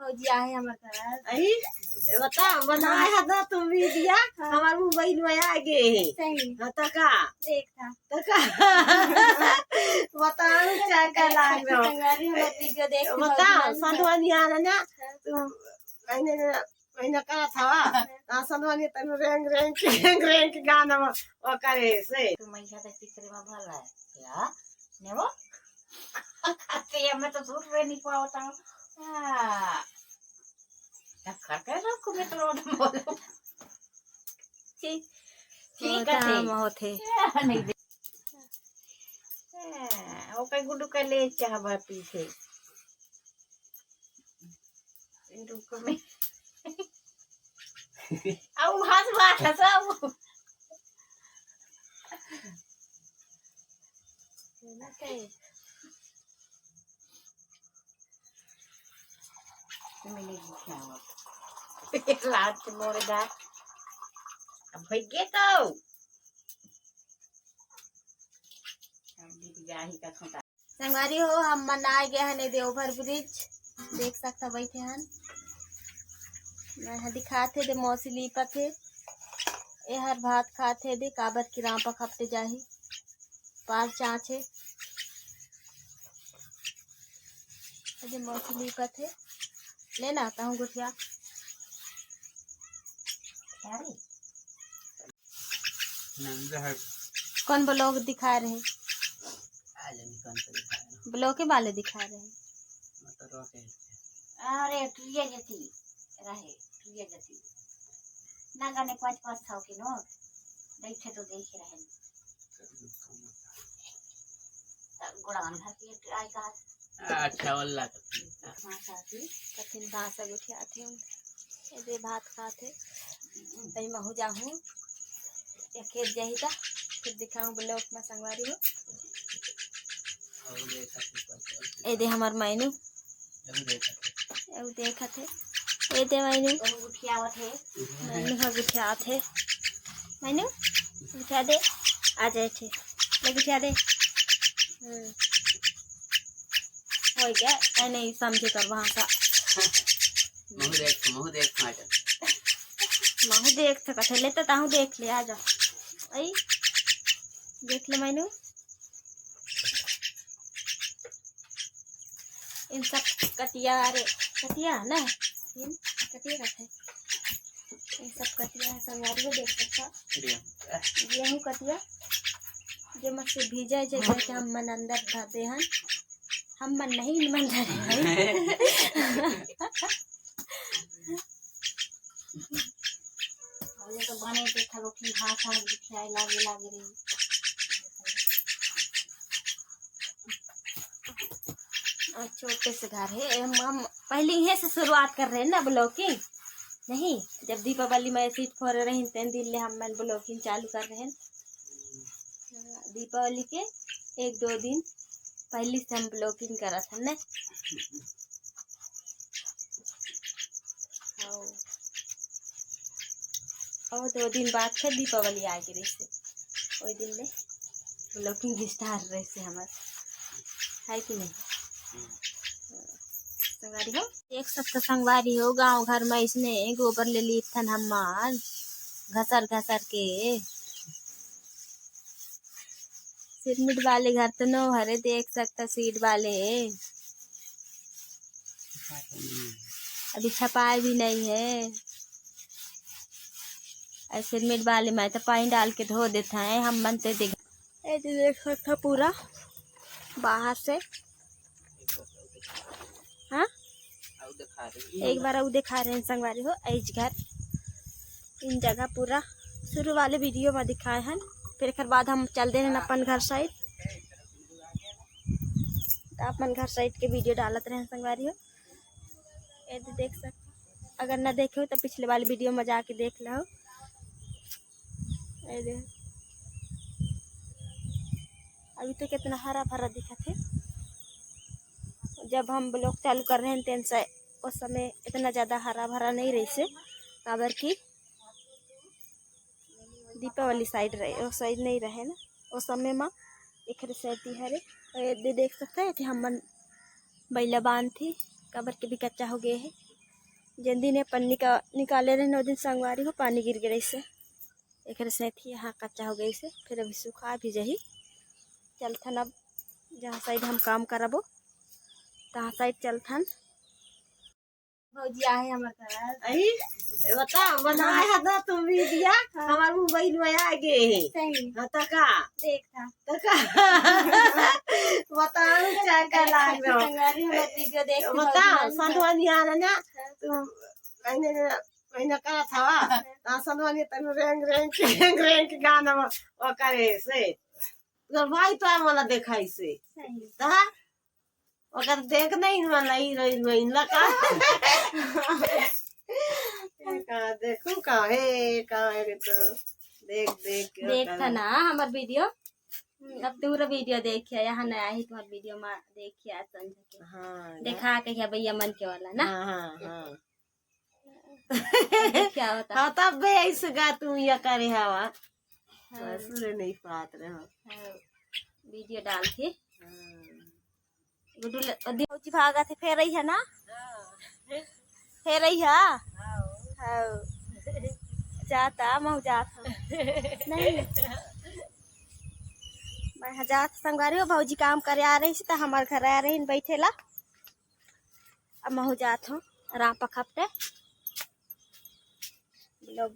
भौजी आए हमारे अही बता बनाए है ना तुम भी दिया हमारे मोबाइल में आ गए सही तो का देखा तो का बताओ क्या क्या लाग रहा संगवारी हमारे वीडियो देख बता संतवानी आ रहा ना तुम मैंने कहा था संतवानी तन रैंक गाना में वो करे से तुम ऐसा देखती करे में भला है क्या ने वो ते मैं तो दूर रह नहीं पाता हां खटे रखो मैं तो रोड बोलो ठीक है हम होते नहीं दे ओ कई गुडू का ले चाहबा पीछे रुको में आओ हाथ मार सब ना कहे मैंने क्या लात मोरे दा अब भाई के तो संगवारी हो हम मनाए गए हैं देवघर ब्रिज देख सकता बैठे हैं मैं दिखाते दे मौसी लीपत है ए हर भात खाते दे काबर की राम पर खपते जाही पार चाँचे अरे मौसी लीपत है लेना आता हूँ गुठिया कौन ब्लॉग दिखा रहे हैं ब्लॉग के वाले दिखा रहे हैं अरे टुरिया जती रहे टुरिया जती ना गाने 5-5 था के नो देखे तो देख रहे गुड़ान घर के ट्राई का अच्छा वल्ला कठिन भाषा गुठिया थे ये भात खाते तई महू जाहूँ या खेत जाही था फिर दिखाऊँ ब्लॉग में संगवारी हो ए दे हमार मैनू ए देखा थे ए दे मैनू गुठिया थे मैनू का गुठिया थे मैनू गुठिया दे आ जाए थे ले गुठिया दे हो क्या ऐ नहीं समझे कर वहाँ का महू देख सकते ले तो ताहू देख ले आ जा आई देख ले मैनू इन सब कटिया रे कटिया ना इन कटिया रखे इन सब कटिया है संगवारी को देख सकता गेहूँ कटिया जो मत से भीजा जगह के हम मन अंदर धरते हैं हम मन नहीं मन धरे ये तो बने पे खलोखी भाषा दिखाई लागे रही छोटे से घर है हम पहले यहीं से शुरुआत कर रहे हैं ना ब्लॉगिंग नहीं जब दीपावली में सीट फोड़ रहे हैं तीन दिन ले हम ब्लॉगिंग चालू कर रहे हैं दीपावली के 1-2 दिन पहले से हम ब्लॉगिंग करा था ना और 2 दिन बाद फिर दीपावली आ गई से वही दिन ले ब्लॉगिंग स्टार्ट रहे से हमारे है कि नहीं संगवारी हो एक सकते संगवारी हो गांव घर में इसने गोबर ले ली थन हमार घसर के सिरमिट वाले घर तो नो हरे देख सकता सीट वाले अभी छपाई भी नहीं है ऐसे सिरमिट वाले में तो पानी डाल के धो देते हैं हम बनते देख सकता पूरा बाहर से हाँ एक बार वो दिखा रहे हैं संगवारी हो ऐज घर इन जगह पूरा शुरू वाले वीडियो में दिखाए हैं फिर एक बाद हम चल दे रहे हैं अपन घर साइड तो अपन घर साइड के वीडियो डालत रहे हैं संगवारी हो ये देख सकते अगर ना देखे हो तो पिछले वाले वीडियो में जाके देख लो अभी तो कितना हरा भरा दिखा थे जब हम ब्लॉग चालू कर रहे हैं तेन से उस समय इतना ज़्यादा हरा भरा नहीं रही से काबर की दीपावली साइड रहे उस साइड नहीं रहे ना उस समय में एक रहती हरे देख सकते हैं कि हम बैला बांध थी काबर के भी कच्चा हो गए है जिन दिन पन्नी का निकाले रहे 9 दिन संगवारी हो पानी गिर गई से एक से थी यहाँ कच्चा हो गई से फिर अभी सूखा भी जही चलथन अब जहाँ साइड हम काम करबो तहाँ साइड चलथन। भौजी आए हमारे घर आई बता बनाए है ना तुम वीडियो हमारे मोबाइल में आ गए है सही तो का देखा तो का बता क्या का लाग रहा संगवारी हम वीडियो देख बता संतवानी आना ना तुम मैंने कहा था ना संतवानी तनु रेंग गाना वो करे से तो भाई तो मला देखाई से सही ता अगर देख नहीं मला हीरोइन में लगा का देखू का है तो देख था ना हमार वीडियो अब तुम्हारा वीडियो देखिए यहाँ नया ही तुम्हारा वीडियो में देखिए समझ के हाँ देखा के भैया मन के वाला ना हाँ हाँ क्या होता हाँ तब भी ऐसे गा तुम ये करे हवा सुने नहीं पात रहे हो वीडियो डालती गुड्डू भौजी भागा थे फेर रही है ना फेर रही है हाँ जाता मैं जाता नहीं मैं जात संगवारी हो भौजी काम करे आ रही तो हमारे घर आ रही बैठे ला अब मैं जात हूँ राम पखपटे लोग